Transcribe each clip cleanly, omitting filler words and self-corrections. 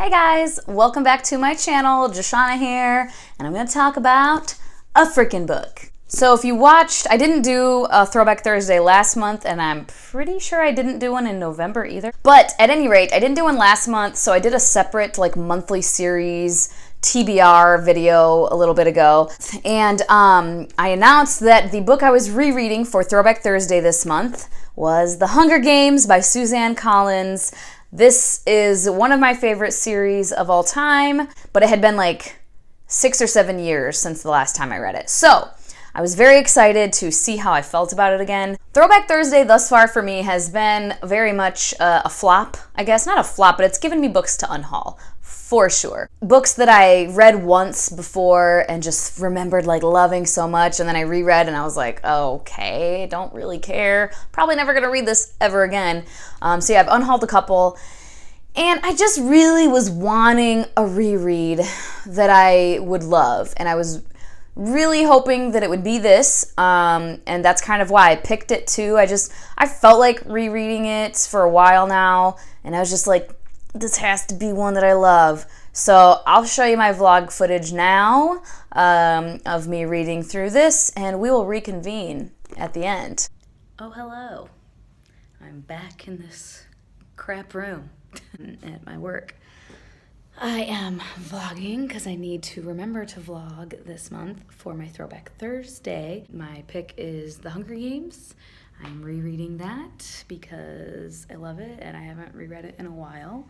Hey guys, welcome back to my channel. Joshana here, and I'm going to talk about a freaking book. So if you watched, I didn't do a Throwback Thursday last month, and I'm pretty sure I didn't do one in November either. But at any rate, I didn't do one last month, so I did a separate monthly series TBR video a little bit ago. And I announced that the book I was rereading for Throwback Thursday this month was The Hunger Games by Suzanne Collins. This is one of my favorite series of all time, but it had been 6 or 7 years since the last time I read it. So I was very excited to see how I felt about it again. Throwback Thursday thus far for me has been very much a flop, I guess. Not a flop, but it's given me books to unhaul, for sure. Books that I read once before and just remembered loving so much, and then I reread and I was like, okay, don't really care. Probably never gonna read this ever again. So yeah, I've unhauled a couple, and I just really was wanting a reread that I would love, and I was really hoping that it would be this, and that's kind of why I picked it too. I felt like rereading it for a while now, and I was just like, this has to be one that I love. So I'll show you my vlog footage now of me reading through this, and we will reconvene at the end. Oh, hello. I'm back in this crap room at my work. I am vlogging because I need to remember to vlog this month for my Throwback Thursday. My pick is The Hunger Games. I'm rereading that because I love it and I haven't reread it in a while.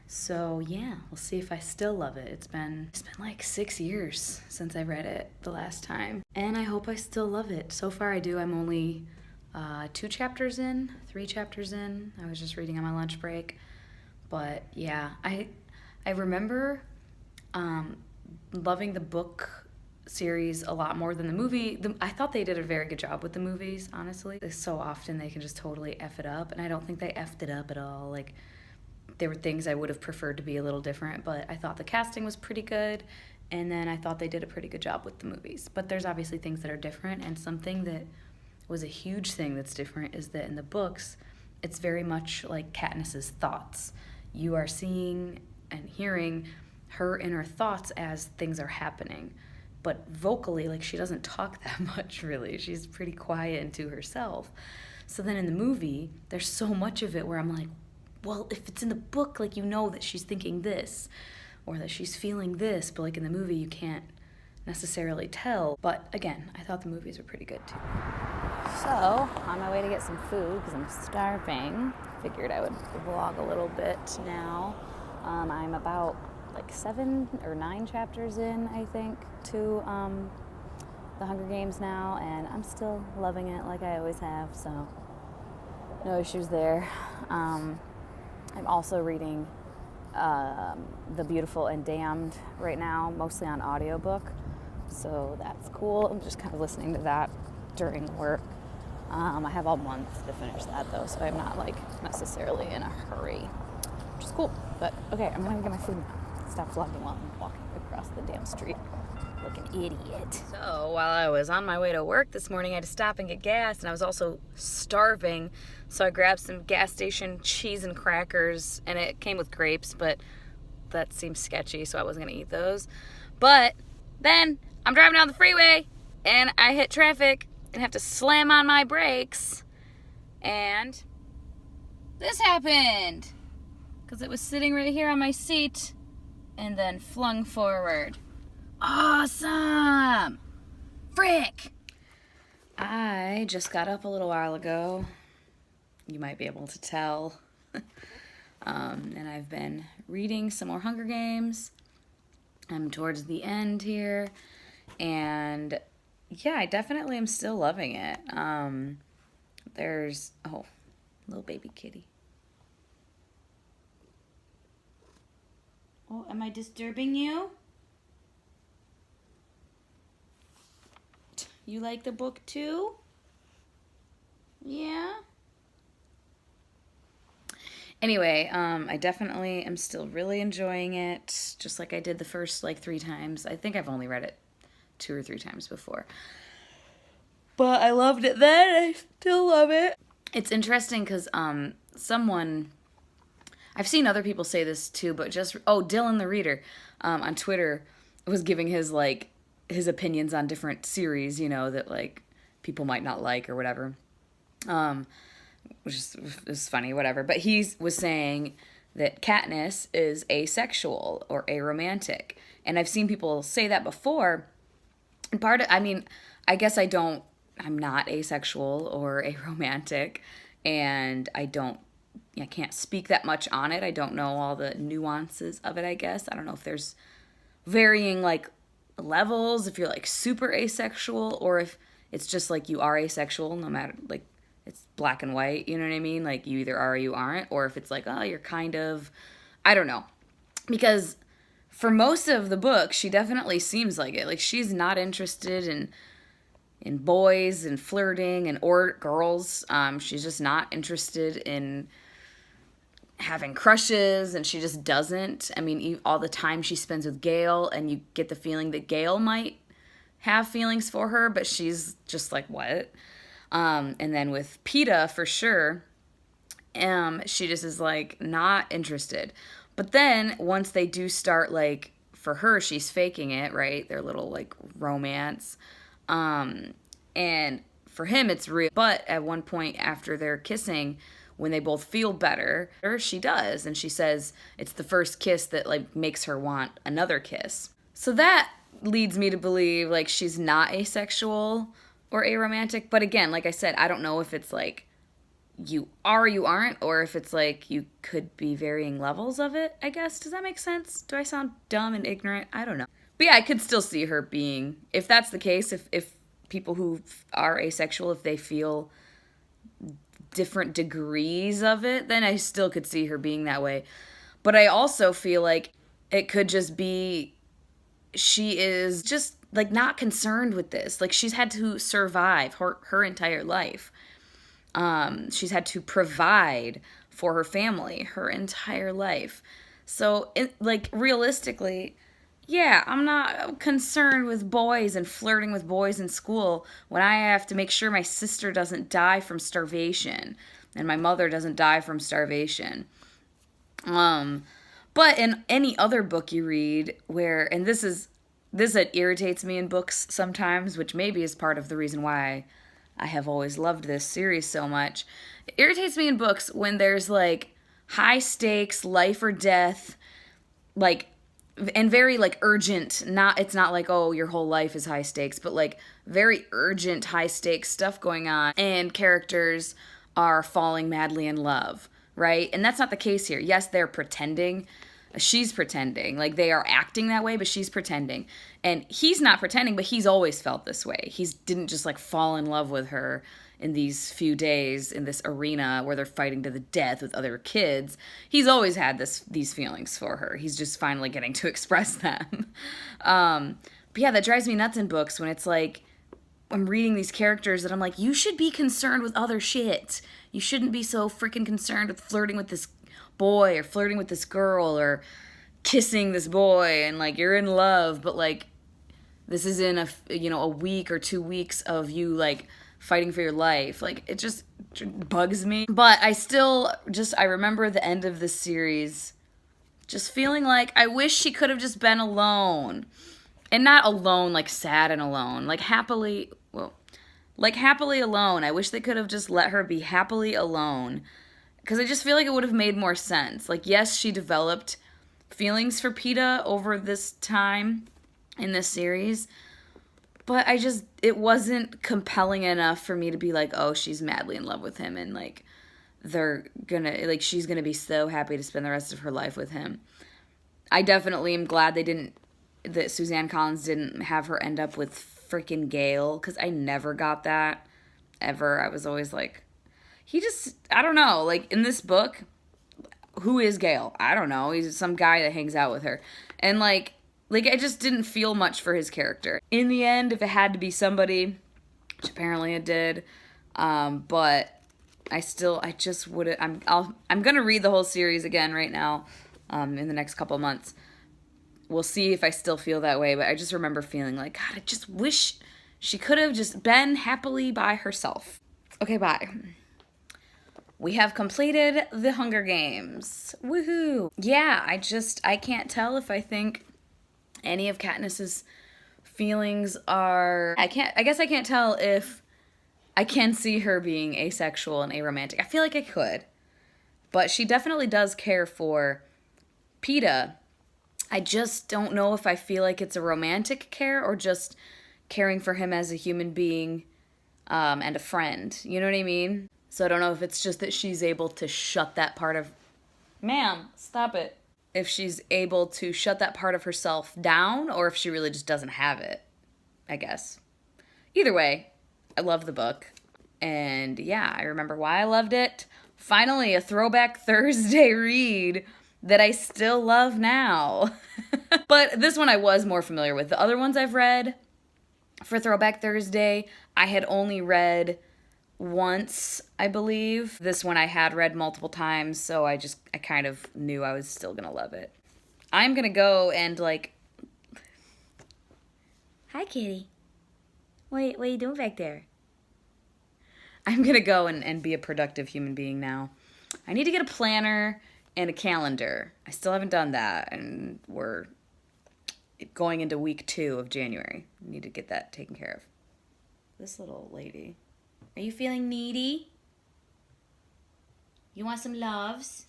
So yeah, we'll see if I still love it. It's been 6 years since I read it the last time, and I hope I still love it. So far I do. I'm only 3 chapters in. I was just reading on my lunch break. But yeah, I remember loving the book series a lot more than the movie. I thought they did a very good job with the movies, honestly. So often they can just totally F it up, and I don't think they F'd it up at all. There were things I would have preferred to be a little different, but I thought the casting was pretty good, and then I thought they did a pretty good job with the movies. But there's obviously things that are different, and something that was a huge thing that's different is that in the books, it's very much like Katniss's thoughts. You are seeing and hearing her inner thoughts as things are happening. But vocally, she doesn't talk that much, really. She's pretty quiet and to herself. So then in the movie, there's so much of it where I'm like, well, if it's in the book, you know that she's thinking this, or that she's feeling this, but in the movie, you can't necessarily tell. But again, I thought the movies were pretty good too. So, on my way to get some food, because I'm starving, figured I would vlog a little bit now. I'm about 7 or 9 chapters in, I think, to The Hunger Games now, and I'm still loving it like I always have, so no issues there. I'm also reading The Beautiful and Damned right now, mostly on audiobook, so that's cool. I'm just kind of listening to that during work. I have all month to finish that, though, so I'm not necessarily in a hurry, which is cool. But okay, I'm gonna get my food now. Stop vlogging while I'm walking across the damn street like an idiot. So while I was on my way to work this morning, I had to stop and get gas, and I was also starving, so I grabbed some gas station cheese and crackers, and it came with grapes, but that seems sketchy, so I wasn't gonna eat those. But then I'm driving down the freeway, and I hit traffic and have to slam on my brakes, and this happened because it was sitting right here on my seat and then flung forward. Awesome! Frick! I just got up a little while ago. You might be able to tell. And I've been reading some more Hunger Games. I'm towards the end here. And yeah, I definitely am still loving it. There's, little baby kitty. Oh, am I disturbing you? You like the book too? Yeah? Anyway, I definitely am still really enjoying it, just like I did the first 3 times. I think I've only read it 2 or 3 times before. But I loved it then, I still love it. It's interesting because someone, I've seen other people say this too, but just, oh, Dylan the Reader on Twitter was giving his, like, his opinions on different series, you know, that, like, people might not like or whatever. Which is funny, whatever. But he was saying that Katniss is asexual or aromantic. And I've seen people say that before. And I guess I'm not asexual or aromantic. And I can't speak that much on it. I don't know all the nuances of it, I guess. I don't know if there's varying, like, levels, if you're, like, super asexual, or if it's just, like, you are asexual no matter, like, it's black and white, you know what I mean? Like, you either are or you aren't, or if it's like, oh, you're kind of, I don't know. Because for most of the book, she definitely seems like it. Like, she's not interested in boys and flirting or girls. She's just not interested in having crushes, and she just doesn't. I mean, all the time she spends with Gale, and you get the feeling that Gale might have feelings for her, but she's just like, what? And then with Peeta, for sure, she just is, like, not interested. But then, once they do start, like, for her, she's faking it, right? Their little, like, romance. And for him, it's real. But at one point after they're kissing, when they both feel better, she does. And she says it's the first kiss that, like, makes her want another kiss. So that leads me to believe, like, she's not asexual or aromantic. But again, like I said, I don't know if it's, like, you are, you aren't, or if it's, like, you could be varying levels of it, I guess. Does that make sense? Do I sound dumb and ignorant? I don't know. But yeah, I could still see her being, if that's the case, if people who are asexual, if they feel different degrees of it, then I still could see her being that way. But I also feel like it could just be she is just, like, not concerned with this. Like, she's had to survive her entire life. She's had to provide for her family her entire life. So, like, realistically, yeah, I'm not concerned with boys and flirting with boys in school when I have to make sure my sister doesn't die from starvation and my mother doesn't die from starvation. But in any other book you read where, and this that irritates me in books sometimes, which maybe is part of the reason why I have always loved this series so much. It irritates me in books when there's, like, high stakes, life or death, like, and very, like, urgent. It's not like, oh, your whole life is high stakes, but, like, very urgent high stakes stuff going on, and characters are falling madly in love, right? And that's not the case here. Yes, they're pretending. She's pretending. Like, they are acting that way, but she's pretending. And he's not pretending, but he's always felt this way. He didn't just, like, fall in love with her in these few days in this arena where they're fighting to the death with other kids. He's always had these feelings for her. He's just finally getting to express them. But yeah, that drives me nuts in books when it's like, I'm reading these characters that I'm like, you should be concerned with other shit. You shouldn't be so freaking concerned with flirting with this boy or flirting with this girl or kissing this boy, and, like, you're in love, but, like, this is in a week or 2 weeks of you, like, fighting for your life. Like, it just bugs me. But I remember the end of this series just feeling like I wish she could have just been alone. And not alone, like, sad and alone. Like, happily alone. I wish they could have just let her be happily alone. Because I just feel like it would have made more sense. Like, yes, she developed feelings for Peeta over this time in this series. But it wasn't compelling enough for me to be like, oh, she's madly in love with him. And, like, she's gonna be so happy to spend the rest of her life with him. I definitely am glad that Suzanne Collins didn't have her end up with freaking Gale. Because I never got that. Ever. I was always like, I don't know, like, in this book, who is Gale? I don't know. He's some guy that hangs out with her. And, like, I just didn't feel much for his character. In the end, if it had to be somebody, which apparently it did, but I just wouldn't, I'm gonna read the whole series again right now, in the next couple months. We'll see if I still feel that way, but I just remember feeling like, God, I just wish she could have just been happily by herself. Okay, bye. we have completed the Hunger Games. Woohoo! Yeah, I can't tell if I think any of Katniss's feelings are... I guess I can't tell if I can see her being asexual and aromantic. I feel like I could. But she definitely does care for Peeta. I just don't know if I feel like it's a romantic care or just caring for him as a human being and a friend. You know what I mean? So I don't know if it's just that she's able to shut that part of... Ma'am, stop it. If she's able to shut that part of herself down or if she really just doesn't have it, I guess. Either way, I love the book. And yeah, I remember why I loved it. Finally, a Throwback Thursday read that I still love now. But this one I was more familiar with. The other ones I've read for Throwback Thursday, I had only read once, I believe. This one I had read multiple times, so I kind of knew I was still gonna love it. I'm gonna go and Hi, kitty. What are you doing back there? I'm gonna go and be a productive human being now. I need to get a planner and a calendar. I still haven't done that, and we're going into week 2 of January. I need to get that taken care of. This little lady. Are you feeling needy? You want some loves?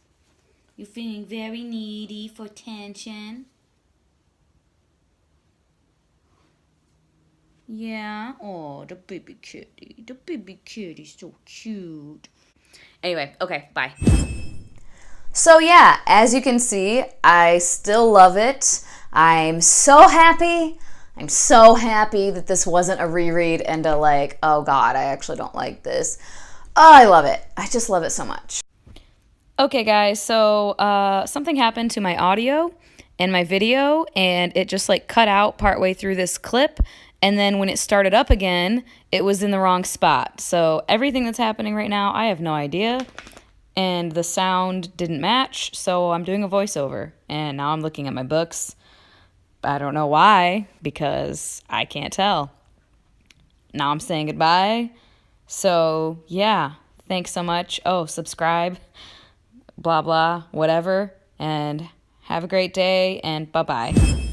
You feeling very needy for attention? Yeah. Oh, the baby kitty. The baby kitty's so cute. Anyway, okay, bye. So yeah, as you can see, I still love it. I'm so happy. I'm so happy that this wasn't a reread and oh God, I actually don't like this. Oh, I love it. I just love it so much. Okay, guys, so something happened to my audio and my video, and it just cut out partway through this clip. And then when it started up again, it was in the wrong spot. So everything that's happening right now, I have no idea. And the sound didn't match, so I'm doing a voiceover. And now I'm looking at my books. I don't know why, because I can't tell. Now I'm saying goodbye. So, yeah, thanks so much. Oh, subscribe, blah, blah, whatever. And have a great day, and bye-bye.